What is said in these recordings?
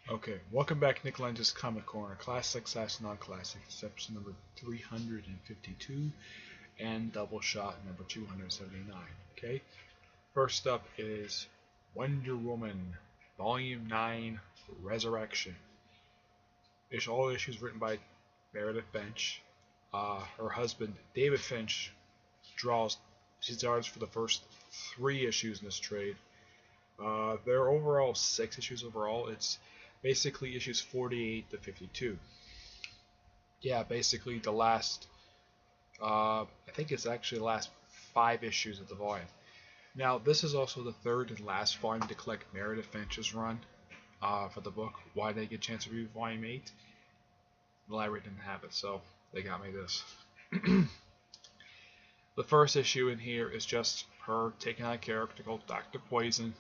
Okay, welcome back, Nick Lenz's Comic Corner, classic/non-classic. This is episode number 352 and Doubleshot number 279. Okay, first up is Wonder Woman, Volume 9, Resurrection. It's all issues written by Meredith Finch. Her husband, David Finch, draws his arts for the first three issues in this trade. There are overall 6 issues overall. It's basically issues 48 to 52. Yeah, basically the last, I think it's actually the last 5 issues of the volume. Now, this is also the third and last volume to collect Meredith Finch's run for the book. Why did I get a chance to read Volume 8? The library didn't have it, so they got me this. The first issue in here is just her taking on a character called Dr. Poison,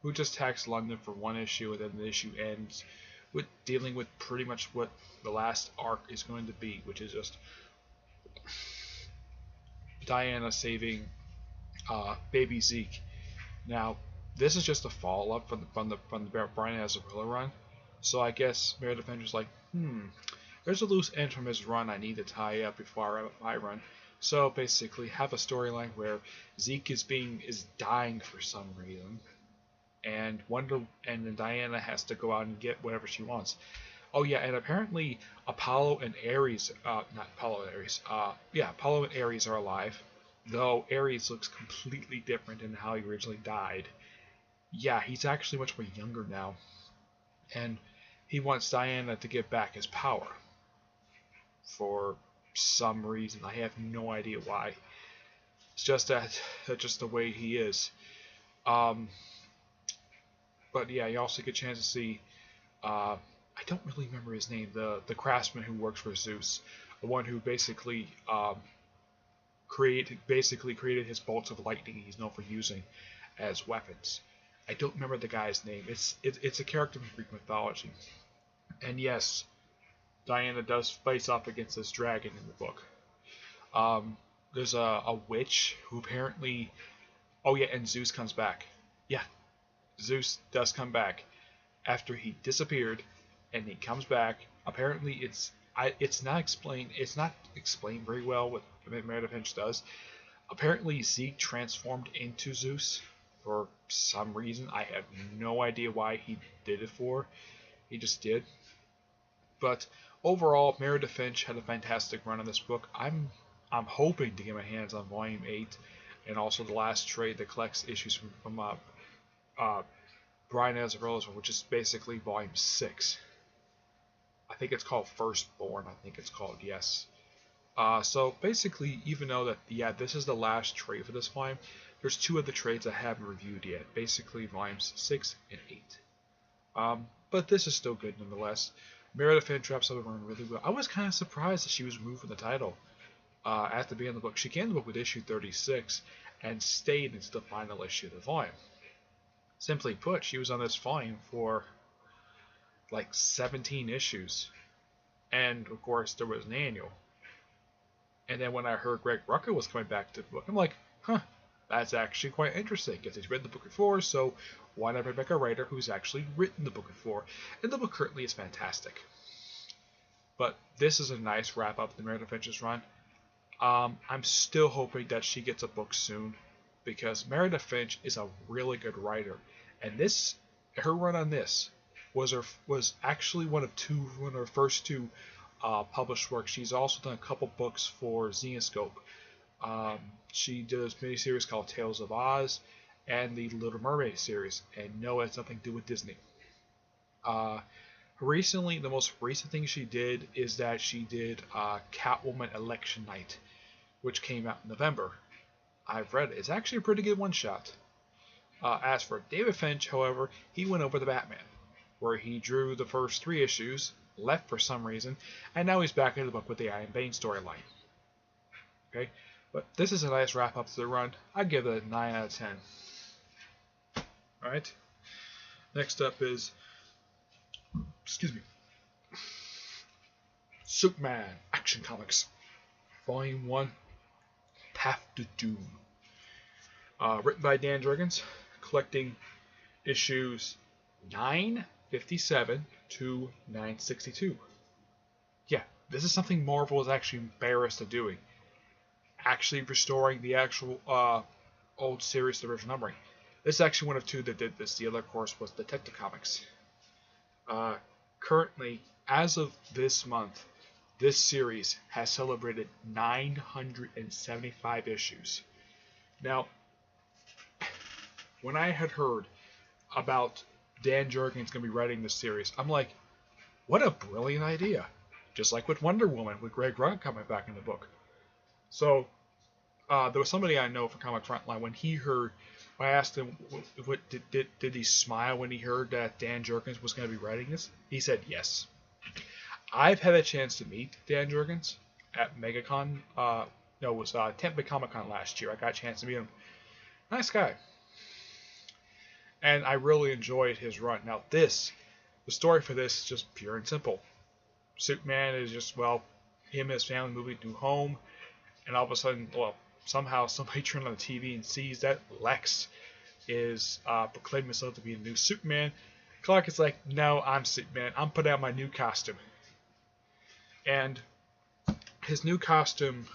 who just attacks London for one issue, and then the issue ends with dealing with pretty much what the last arc is going to be, which is just Diana saving baby Zeke. Now, this is just a follow-up from the Brian Azzarello run, so I guess Meredith Finch is like, there's a loose end from his run I need to tie up before I wrap up my run. So basically, have a storyline where Zeke is dying for some reason, and then Diana has to go out and get whatever she wants. Oh yeah, and apparently Apollo and Ares, not Apollo and Ares, Apollo and Ares are alive, though Ares looks completely different than how he originally died. Yeah, he's actually much more younger now, and he wants Diana to give back his power for some reason. I have no idea why. It's just that's just the way he is. Um, but yeah, you also get a chance to see. I don't really remember his name. The craftsman who works for Zeus, the one who basically created his bolts of lightning he's known for using as weapons. I don't remember the guy's name. It's a character from Greek mythology. And yes, Diana does face off against this dragon in the book. There's a witch who apparently. Oh yeah, and Zeus comes back. Yeah, Zeus does come back after he disappeared, and he comes back. Apparently, it's not explained. It's not explained very well what Meredith Finch does. Apparently, Zeke transformed into Zeus for some reason. I have no idea why he did it for. He just did. But overall, Meredith Finch had a fantastic run on this book. I'm hoping to get my hands on Volume 8 and also the last trade that collects issues from Brian Azzarello's one, which is basically Volume 6. I think it's called Firstborn. I think it's called, yes. So basically, even though that, this is the last trade for this volume, there's 2 other trades I haven't reviewed yet. Basically, Volumes 6 and 8. But this is still good nonetheless. Meredith Finch wraps up the run really well. I was kind of surprised that she was removed from the title at the beginning of the book. She came to the book with issue 36 and stayed into the final issue of the volume. Simply put, she was on this volume for like 17 issues. And of course, there was an annual. And then when I heard Greg Rucka was coming back to the book, I'm like, that's actually quite interesting, because he's written the book before, so why not bring back a writer who's actually written the book before? And the book currently is fantastic. But this is a nice wrap up of the Meredith Finch's run. I'm still hoping that she gets a book soon, because Meredith Finch is a really good writer, and her run on this was actually one of her first 2 published works. She's also done a couple books for Xenoscope. She did a miniseries called Tales of Oz and the Little Mermaid series, and no, it has nothing to do with Disney. Recently, the most recent thing she did is that she did Catwoman Election Night, which came out in November. I've read it. It's actually a pretty good one-shot. As for David Finch, however, he went over the Batman, where he drew the first 3 issues, left for some reason, and now he's back in the book with the Iron Bane storyline. Okay, but this is a nice wrap-up to the run. I'd give it a 9 out of 10. Alright, next up is, Superman Action Comics, Volume 1, Path to Doom. Written by Dan Jurgens, collecting issues 957 to 962. Yeah, this is something Marvel is actually embarrassed of doing. Actually restoring the actual old series to the original numbering. This is actually one of two that did this. The other, of course, was Detective Comics. Currently, as of this month, this series has celebrated 975 issues. Now, when I had heard about Dan Jurgens going to be writing this series, I'm like, what a brilliant idea. Just like with Wonder Woman, with Greg Rucka coming back in the book. So, there was somebody I know from Comic Frontline, when he heard, I asked him, did he smile when he heard that Dan Jurgens was going to be writing this? He said yes. I've had a chance to meet Dan Jurgens at MegaCon. It was Tampa Comic Con last year. I got a chance to meet him. Nice guy. And I really enjoyed his run. Now the story for this is just pure and simple. Superman is just, him and his family moving to home, and all of a sudden, somehow somebody turned on the TV and sees that Lex is proclaiming himself to be the new Superman. Clark is like, no, I'm Superman. I'm putting out my new costume. And his new costume,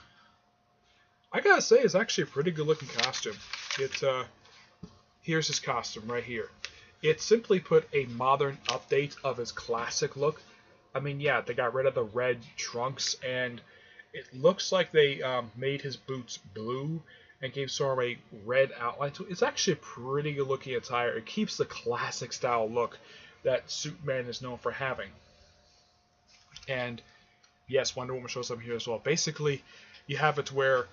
I gotta say, is actually a pretty good looking costume. Here's his costume right here. It simply put a modern update of his classic look. I mean, yeah, they got rid of the red trunks, and it looks like they made his boots blue and gave sort of a red outline to it. It's actually a pretty good looking attire. It keeps the classic style look that Superman is known for having. And yes, Wonder Woman shows up here as well. Basically, you have it where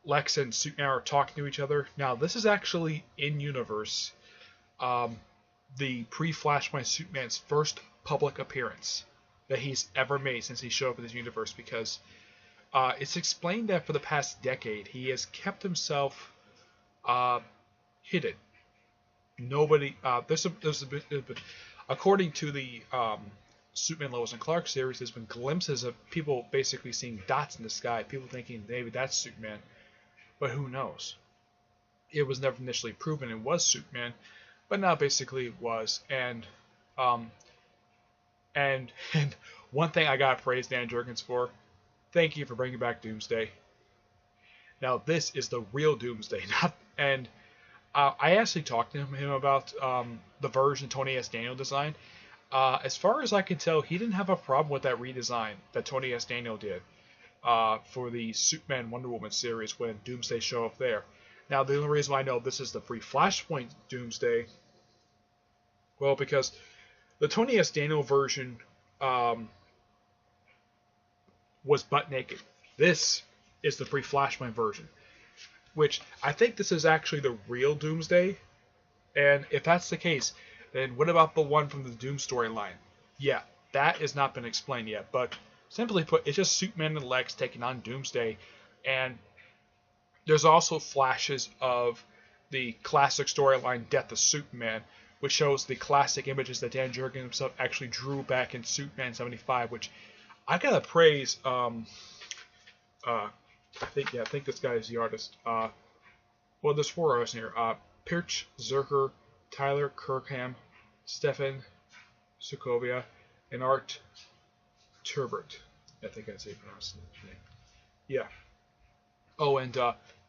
Lex and Superman are talking to each other. Now, this is actually in-universe the pre-Flashpoint Superman's first public appearance that he's ever made since he showed up in this universe, because it's explained that for the past decade he has kept himself hidden. Nobody, according to the Superman Lois and Clark series, there's been glimpses of people basically seeing dots in the sky, people thinking maybe that's Superman, but who knows? It was never initially proven it was Superman, but now basically it was. And one thing I gotta praise Dan Jurgens for, thank you for bringing back Doomsday. Now this is the real Doomsday, I actually talked to him about the version Tony S. Daniel designed. As far as I can tell, he didn't have a problem with that redesign that Tony S. Daniel did for the Superman Wonder Woman series when Doomsday showed up there. Now, the only reason why I know this is the pre-Flashpoint Doomsday, well, because the Tony S. Daniel version was butt naked. This is the pre-Flashpoint version, which I think this is actually the real Doomsday. And if that's the case, then what about the one from the Doom storyline? Yeah, that has not been explained yet, but simply put, it's just Superman and Lex taking on Doomsday, and there's also flashes of the classic storyline Death of Superman, which shows the classic images that Dan Jurgens himself actually drew back in Superman 75, which I gotta praise. I think this guy is the artist. There's four artists here. Pirch, Zerker, Tyler Kirkham, Stefan Sokovia, and Art Turbert. I think that's how you pronounce the name. Yeah. Oh, and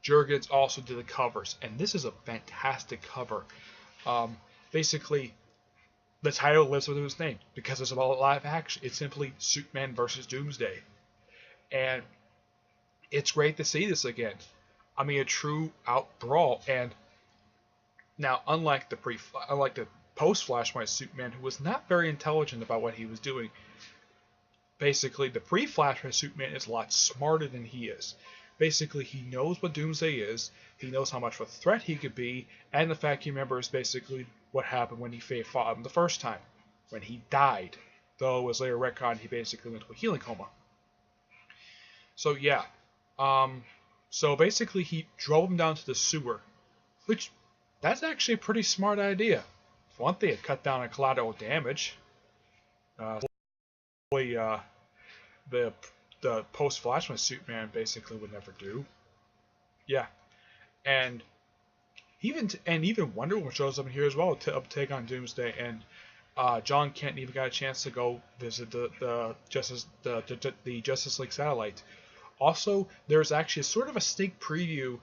Jurgens also did the covers, and this is a fantastic cover. Basically, the title lives with his name because it's about live action. It's simply Superman versus Doomsday, and it's great to see this again. I mean, a true out brawl. And now, unlike the post-Flashpoint Superman, who was not very intelligent about what he was doing, basically the pre-Flashpoint Superman is a lot smarter than he is. Basically, he knows what Doomsday is, he knows how much of a threat he could be, and the fact he remembers basically what happened when he fought him the first time, when he died. Though it was later retconned, he basically went to a healing coma. So yeah, so basically he drove him down to the sewer, which, that's actually a pretty smart idea. For one thing, it cut down on collateral damage. The post-Flashpoint Superman basically would never do. Yeah, and even Wonder Woman shows up in here as well to take on Doomsday, and John Kent even got a chance to go visit the Justice League satellite. Also, there's actually sort of a sneak preview,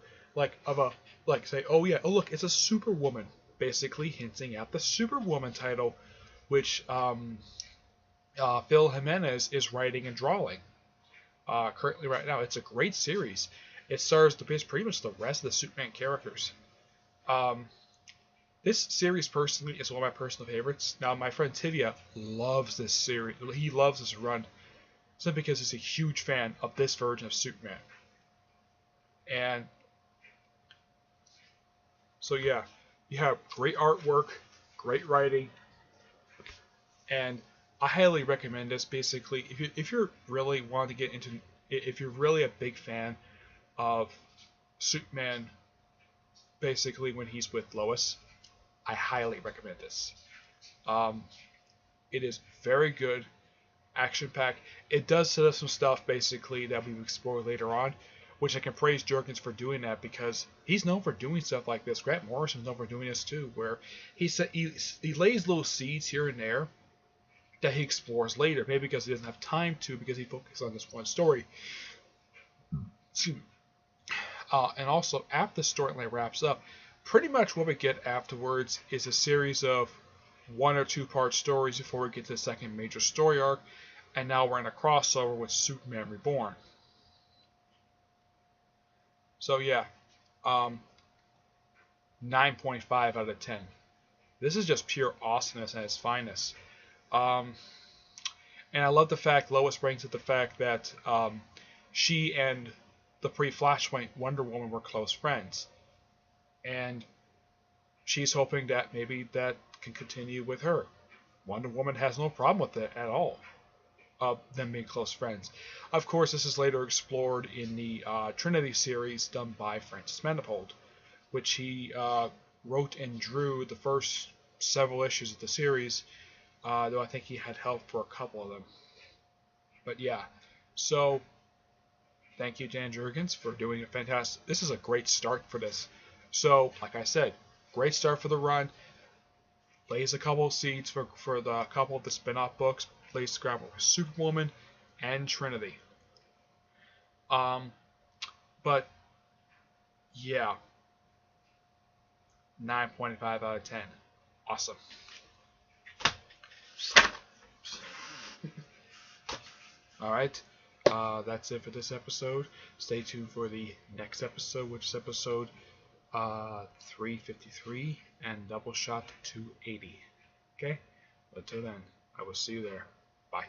say, oh yeah, oh look, it's a Superwoman, basically hinting at the Superwoman title, which Phil Jimenez is writing and drawing currently right now. It's a great series. It stars pretty much the rest of the Superman characters. This series personally is one of my personal favorites. Now, my friend Tivia loves this series. He loves this run simply because he's a huge fan of this version of Superman. And so yeah, you have great artwork, great writing, and I highly recommend this. Basically, if you're really wanting to get into, if you're really a big fan of Superman, basically when he's with Lois, I highly recommend this. It is very good, action-packed. It does set up some stuff basically that we will explore later on, which I can praise Jurgens for doing that because he's known for doing stuff like this. Grant Morrison's known for doing this too, where he lays little seeds here and there that he explores later, maybe because he doesn't have time to, because he focuses on this one story. Excuse me. And also, after the storyline wraps up, pretty much what we get afterwards is a series of 1 or 2 part stories before we get to the second major story arc, and now we're in a crossover with Superman Reborn. So yeah, 9.5 out of 10. This is just pure awesomeness at its finest. And I love the fact Lois brings up the fact that she and the pre-Flashpoint Wonder Woman were close friends. And she's hoping that maybe that can continue with her. Wonder Woman has no problem with it at all, them being close friends. Of course, this is later explored in the Trinity series done by Francis Manifold, which he wrote and drew the first several issues of the series, though I think he had help for a couple of them. But yeah, so thank you, Dan Jurgens, for doing a fantastic. This is a great start for this. So, like I said, great start for the run. Lays a couple of seeds for the couple of the spin-off books. Lays the groundwork for Superwoman and Trinity. But yeah, 9.5 out of 10. Awesome. Alright, that's it for this episode. Stay tuned for the next episode, which is episode 353 and Doubleshot 280. Okay? Until then, I will see you there. Bye.